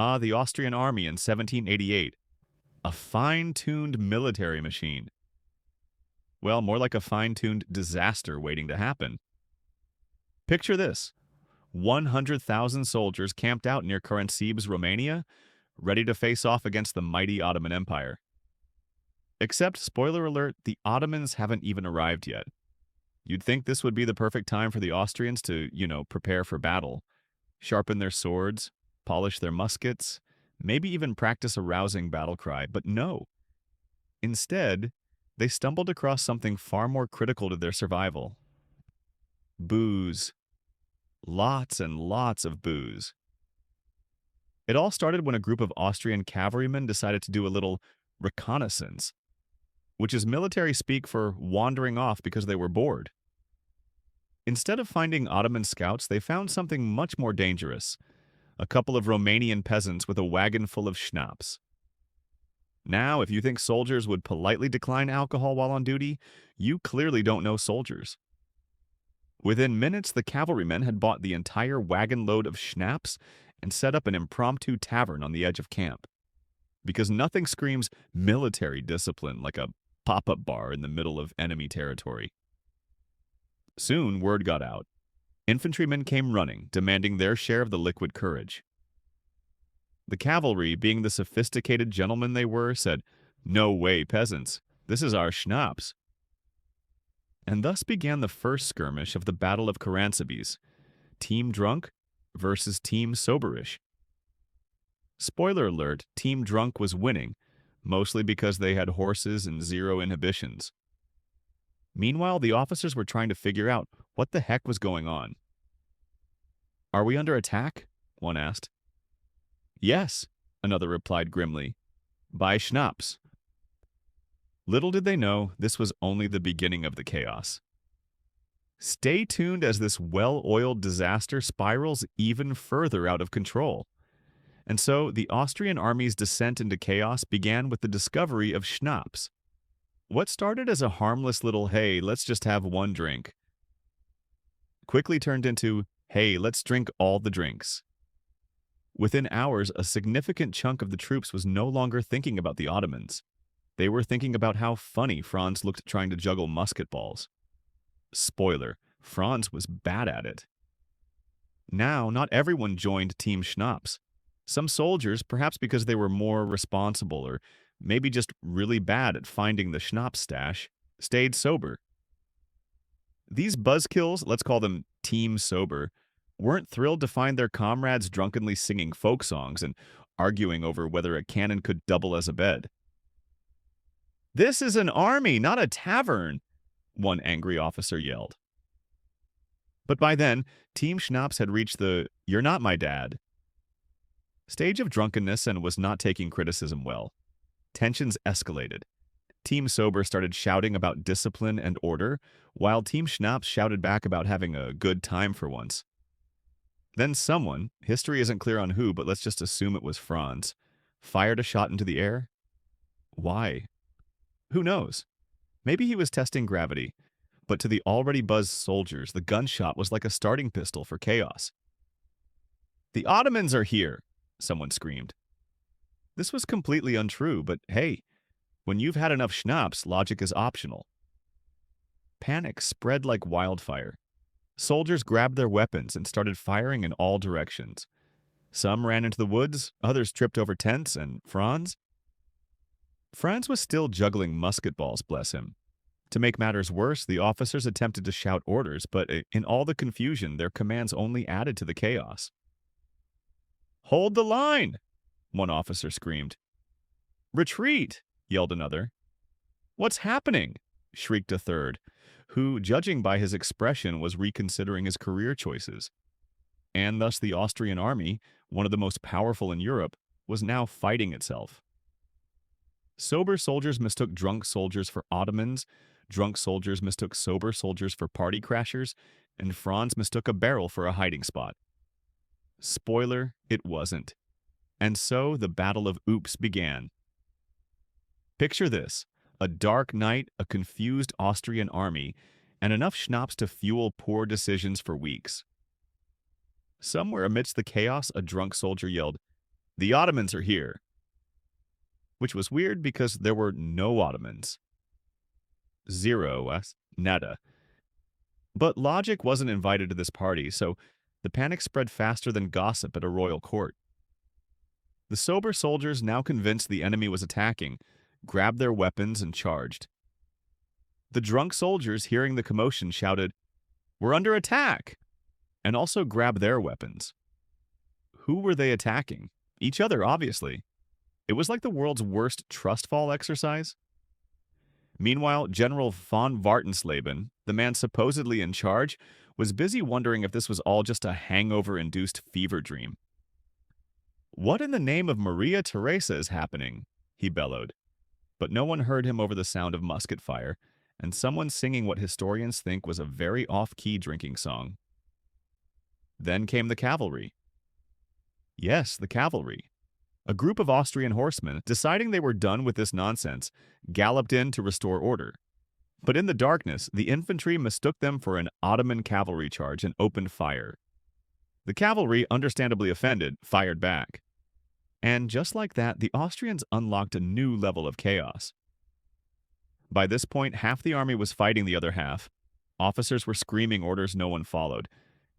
The Austrian army in 1788. A fine-tuned military machine. Well, more like a fine-tuned disaster waiting to happen. Picture this. 100,000 soldiers camped out near Karansebes, Romania, ready to face off against the mighty Ottoman Empire. Except, spoiler alert, the Ottomans haven't even arrived yet. You'd think this would be the perfect time for the Austrians to, prepare for battle, sharpen their swords, polish their muskets, maybe even practice a rousing battle cry, but no. Instead, they stumbled across something far more critical to their survival. Booze. Lots and lots of booze. It all started when a group of Austrian cavalrymen decided to do a little reconnaissance, which is military speak for wandering off because they were bored. Instead of finding Ottoman scouts, they found something much more dangerous: a couple of Romanian peasants with a wagon full of schnapps. Now, if you think soldiers would politely decline alcohol while on duty, you clearly don't know soldiers. Within minutes, the cavalrymen had bought the entire wagon load of schnapps and set up an impromptu tavern on the edge of camp. Because nothing screams military discipline like a pop-up bar in the middle of enemy territory. Soon, word got out. Infantrymen came running, demanding their share of the liquid courage. The cavalry, being the sophisticated gentlemen they were, said, "No way, peasants. This is our schnapps." And thus began the first skirmish of the Battle of Karansebes, Team Drunk versus Team Soberish. Spoiler alert, Team Drunk was winning, mostly because they had horses and zero inhibitions. Meanwhile, the officers were trying to figure out what the heck was going on. "Are we under attack?" one asked. "Yes," another replied grimly. "By schnapps." Little did they know, this was only the beginning of the chaos. Stay tuned as this well-oiled disaster spirals even further out of control. And so, the Austrian army's descent into chaos began with the discovery of schnapps. What started as a harmless little, "hey, let's just have one drink," quickly turned into, "hey, let's drink all the drinks." Within hours, a significant chunk of the troops was no longer thinking about the Ottomans. They were thinking about how funny Franz looked trying to juggle musket balls. Spoiler, Franz was bad at it. Now, not everyone joined Team Schnapps. Some soldiers, perhaps because they were more responsible or maybe just really bad at finding the schnapps stash, stayed sober. These buzzkills, let's call them Team Sober, weren't thrilled to find their comrades drunkenly singing folk songs and arguing over whether a cannon could double as a bed. "This is an army, not a tavern," one angry officer yelled. But by then, Team Schnapps had reached the "you're not my dad" stage of drunkenness and was not taking criticism well. Tensions escalated. Team Sober started shouting about discipline and order, while Team Schnapps shouted back about having a good time for once. Then someone, history isn't clear on who, but let's just assume it was Franz, fired a shot into the air. Why? Who knows? Maybe he was testing gravity, but to the already buzzed soldiers, the gunshot was like a starting pistol for chaos. "The Ottomans are here!" someone screamed. This was completely untrue, but hey, when you've had enough schnapps, logic is optional. Panic spread like wildfire. Soldiers grabbed their weapons and started firing in all directions. Some ran into the woods, others tripped over tents, and Franz? Franz was still juggling musket balls, bless him. To make matters worse, the officers attempted to shout orders, but in all the confusion, their commands only added to the chaos. "Hold the line!" one officer screamed. "Retreat!" yelled another. "What's happening?" shrieked a third, who, judging by his expression, was reconsidering his career choices. And thus the Austrian army, one of the most powerful in Europe, was now fighting itself. Sober soldiers mistook drunk soldiers for Ottomans, drunk soldiers mistook sober soldiers for party crashers, and Franz mistook a barrel for a hiding spot. Spoiler, it wasn't. And so the Battle of Oops began. Picture this: a dark night, a confused Austrian army, and enough schnapps to fuel poor decisions for weeks. Somewhere amidst the chaos, a drunk soldier yelled, The Ottomans are here, which was weird because there were no Ottomans. Zero, nada. But logic wasn't invited to this party, so the panic spread faster than gossip at a royal court. The sober soldiers, now convinced the enemy was attacking, grabbed their weapons and charged. The drunk soldiers, hearing the commotion, shouted, "We're under attack!" and also grabbed their weapons. Who were they attacking? Each other, obviously. It was like the world's worst trust fall exercise. Meanwhile, General von Wartensleben, the man supposedly in charge, was busy wondering if this was all just a hangover-induced fever dream. "What in the name of Maria Theresa is happening?" he bellowed. But no one heard him over the sound of musket fire, and someone singing what historians think was a very off-key drinking song. Then came the cavalry. Yes, the cavalry. A group of Austrian horsemen, deciding they were done with this nonsense, galloped in to restore order. But in the darkness, the infantry mistook them for an Ottoman cavalry charge and opened fire. The cavalry, understandably offended, fired back. And just like that, the Austrians unlocked a new level of chaos. By this point, half the army was fighting the other half. Officers were screaming orders no one followed,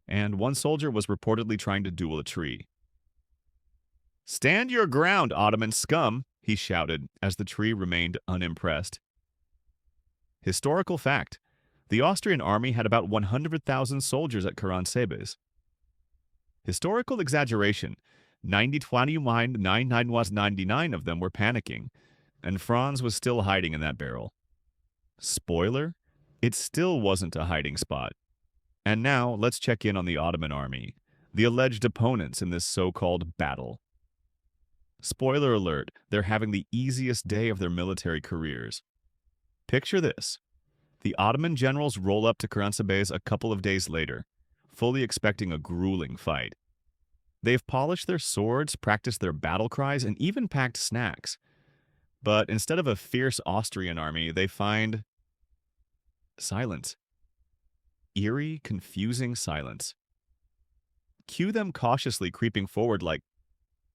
and one soldier was reportedly trying to duel a tree. "Stand your ground, Ottoman scum!" he shouted as the tree remained unimpressed. Historical fact: the Austrian army had about 100,000 soldiers at Karansebes. Historical exaggeration: 99 of them were panicking, and Franz was still hiding in that barrel. Spoiler: it still wasn't a hiding spot. And now, let's check in on the Ottoman army, the alleged opponents in this so-called battle. Spoiler alert, they're having the easiest day of their military careers. Picture this. The Ottoman generals roll up to Karansebes a couple of days later, fully expecting a grueling fight. They've polished their swords, practiced their battle cries, and even packed snacks. But instead of a fierce Austrian army, they find silence. Eerie, confusing silence. Cue them cautiously creeping forward like,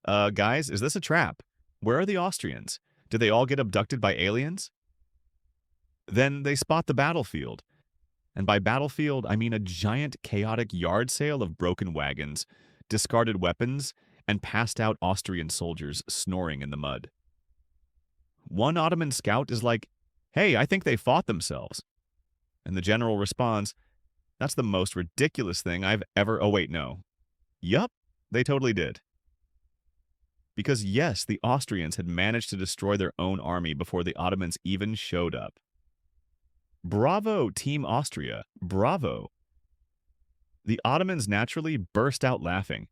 guys, is this a trap? Where are the Austrians? Did they all get abducted by aliens?" Then they spot the battlefield. And by battlefield, I mean a giant, chaotic yard sale of broken wagons, discarded weapons, and passed-out Austrian soldiers snoring in the mud. One Ottoman scout is like, "Hey, I think they fought themselves." And the general responds, "That's the most ridiculous thing I've ever—" Oh, wait, no. Yup, they totally did. Because yes, the Austrians had managed to destroy their own army before the Ottomans even showed up. Bravo, Team Austria, bravo. The Ottomans naturally burst out laughing.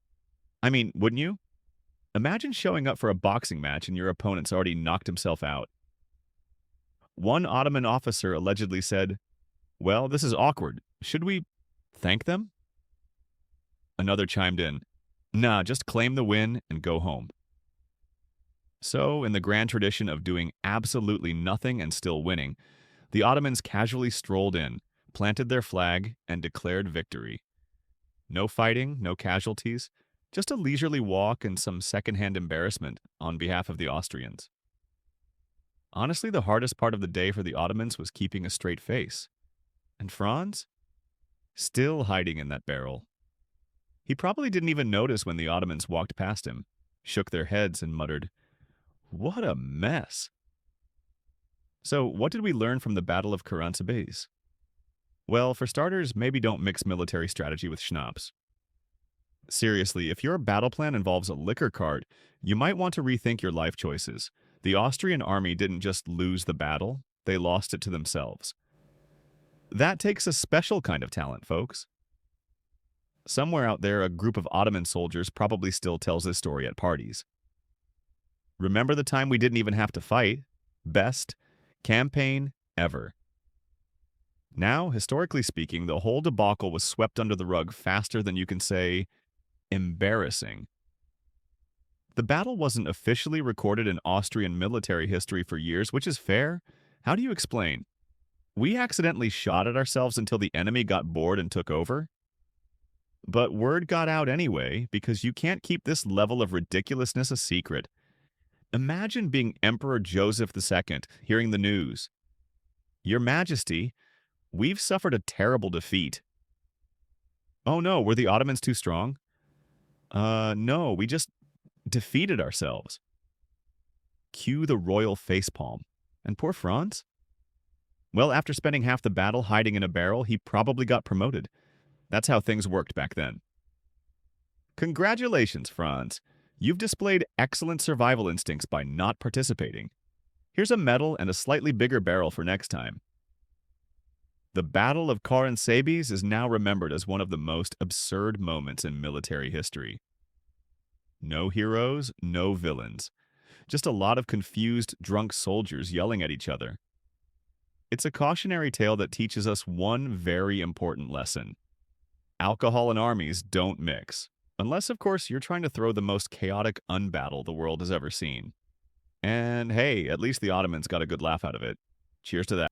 I mean, wouldn't you? Imagine showing up for a boxing match and your opponent's already knocked himself out. One Ottoman officer allegedly said, "Well, this is awkward. Should we thank them?" Another chimed in, "Nah, just claim the win and go home." So, in the grand tradition of doing absolutely nothing and still winning, the Ottomans casually strolled in, planted their flag, and declared victory. No fighting, no casualties, just a leisurely walk and some secondhand embarrassment on behalf of the Austrians. Honestly, the hardest part of the day for the Ottomans was keeping a straight face. And Franz? Still hiding in that barrel. He probably didn't even notice when the Ottomans walked past him, shook their heads, and muttered, "What a mess." So, what did we learn from the Battle of Karansebes? Well, for starters, maybe don't mix military strategy with schnapps. Seriously, if your battle plan involves a liquor cart, you might want to rethink your life choices. The Austrian army didn't just lose the battle, they lost it to themselves. That takes a special kind of talent, folks. Somewhere out there, a group of Ottoman soldiers probably still tells this story at parties. Remember the time we didn't even have to fight? Best campaign ever. Now, historically speaking, the whole debacle was swept under the rug faster than you can say embarrassing. The battle wasn't officially recorded in Austrian military history for years, which is fair. How do you explain? We accidentally shot at ourselves until the enemy got bored and took over? But word got out anyway because you can't keep this level of ridiculousness a secret. Imagine being Emperor Joseph II, hearing the news. Your Majesty, we've suffered a terrible defeat. Oh no, were the Ottomans too strong? No, we just defeated ourselves. Cue the royal facepalm. And poor Franz? Well, after spending half the battle hiding in a barrel, he probably got promoted. That's how things worked back then. Congratulations, Franz. You've displayed excellent survival instincts by not participating. Here's a medal and a slightly bigger barrel for next time. The Battle of Karansebes is now remembered as one of the most absurd moments in military history. No heroes, no villains. Just a lot of confused, drunk soldiers yelling at each other. It's a cautionary tale that teaches us one very important lesson. Alcohol and armies don't mix. Unless, of course, you're trying to throw the most chaotic unbattle the world has ever seen. And hey, at least the Ottomans got a good laugh out of it. Cheers to that.